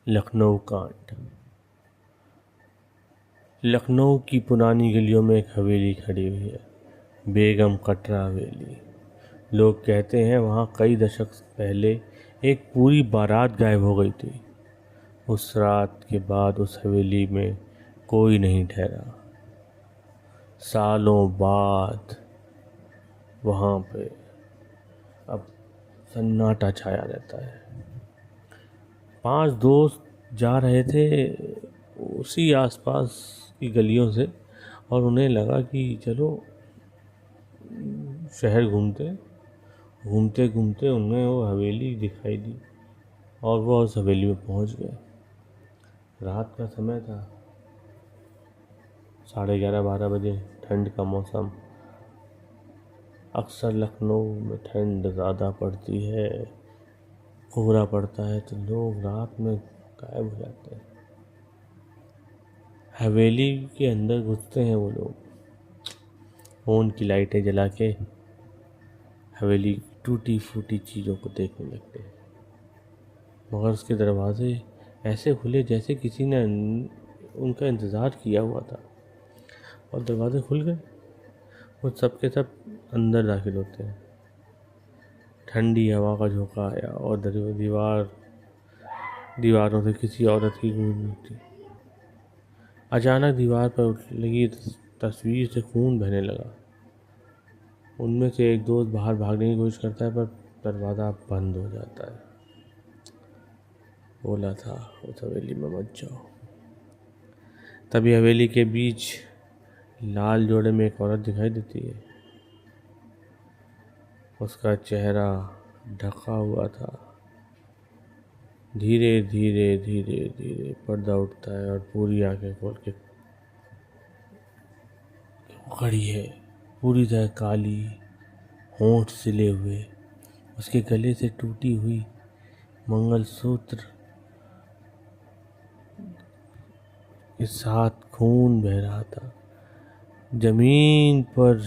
लखनऊ कांड। लखनऊ की पुरानी गलियों में एक हवेली खड़ी हुई है, बेगम कटरा हवेली। लोग कहते हैं वहाँ कई दशक पहले एक पूरी बारात गायब हो गई थी। उस रात के बाद उस हवेली में कोई नहीं ठहरा। सालों बाद वहाँ पे अब सन्नाटा छाया रहता है। 5 दोस्त जा रहे थे उसी आसपास की गलियों से और उन्हें लगा कि चलो शहर घूमते घूमते उन्हें वो हवेली दिखाई दी और वो उस हवेली में पहुंच गए। रात का समय था, 11:30-12 बजे। ठंड का मौसम। अक्सर लखनऊ में ठंड ज़्यादा पड़ती है, कोहरा पड़ता है तो लोग रात में गायब हो जाते हैं। हवेली के अंदर घुसते हैं वो लोग, फ़ोन की लाइटें जला के हवेली की टूटी फूटी चीज़ों को देखने लगते हैं। मगर उसके दरवाजे ऐसे खुले जैसे किसी ने उनका इंतज़ार किया हुआ था, और दरवाजे खुल गए। वो सब के सब अंदर दाखिल होते हैं। ठंडी हवा का झोंका आया और दीवारों से किसी औरत की गूंज उठी। अचानक दीवार पर लगी तस्वीर से खून बहने लगा। उनमें से एक दोस्त बाहर भागने की कोशिश करता है, पर दरवाज़ा बंद हो जाता है। बोला था उस हवेली में मत जाओ। तभी हवेली के बीच लाल जोड़े में एक औरत दिखाई देती है। उसका चेहरा ढका हुआ था। धीरे धीरे धीरे धीरे पर्दा उठता है और पूरी आंखें खोल के खड़ी है, पूरी तरह काली, होंठ सिले हुए। उसके गले से टूटी हुई मंगलसूत्र के साथ खून बह रहा था। जमीन पर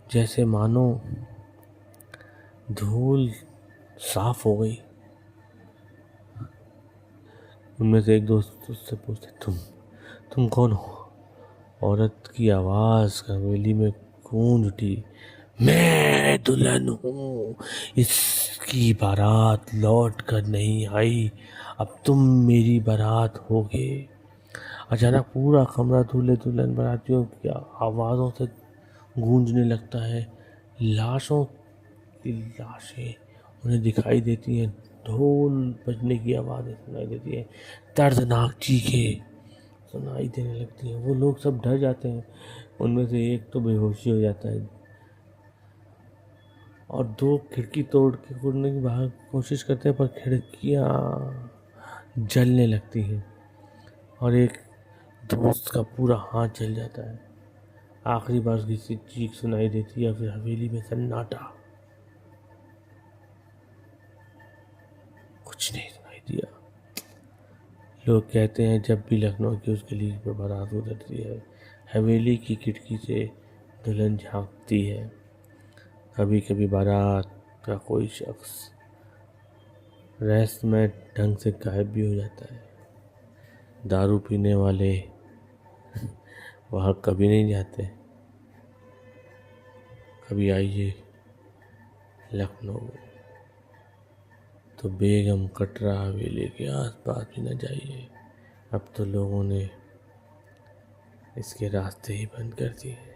जैसे मानो धूल साफ हो गई। उनमें से एक दोस्त उससे पूछते, तुम कौन हो? औरत की आवाज़ हवेली में गूंज उठी, मैं दुल्हन हूँ, इसकी बारात लौट कर नहीं आई, अब तुम मेरी बारात होगे। अचानक पूरा कमरा दूल्हे दुल्हन बारातियों की आवाज़ों से गूंजने लगता है। लाशों की लाशें उन्हें दिखाई देती हैं, ढोल बजने की आवाज़ें सुनाई देती हैं, दर्दनाक चीखें सुनाई देने लगती हैं। वो लोग सब डर जाते हैं। उनमें से एक तो बेहोशी हो जाता है और 2 खिड़की तोड़ के कूदने की बाहर कोशिश करते हैं, पर खिड़कियाँ जलने लगती हैं और एक दोस्त का पूरा हाथ जल जाता है। आखिरी बार किसी चीख सुनाई देती है, फिर हवेली में सन्नाटा। कुछ नहीं सुनाई दिया। लोग कहते हैं जब भी लखनऊ की उस गली पर बारात गुजरती है, हवेली की खिड़की से दुल्हन झांकती है। कभी कभी बारात का कोई शख्स रहस्यमय ढंग से गायब भी हो जाता है। दारू पीने वाले वहाँ कभी नहीं जाते। कभी आइए लखनऊ तो बेगम कटरा हवेली के आसपास भी न जाइए। अब तो लोगों ने इसके रास्ते ही बंद कर दिए हैं।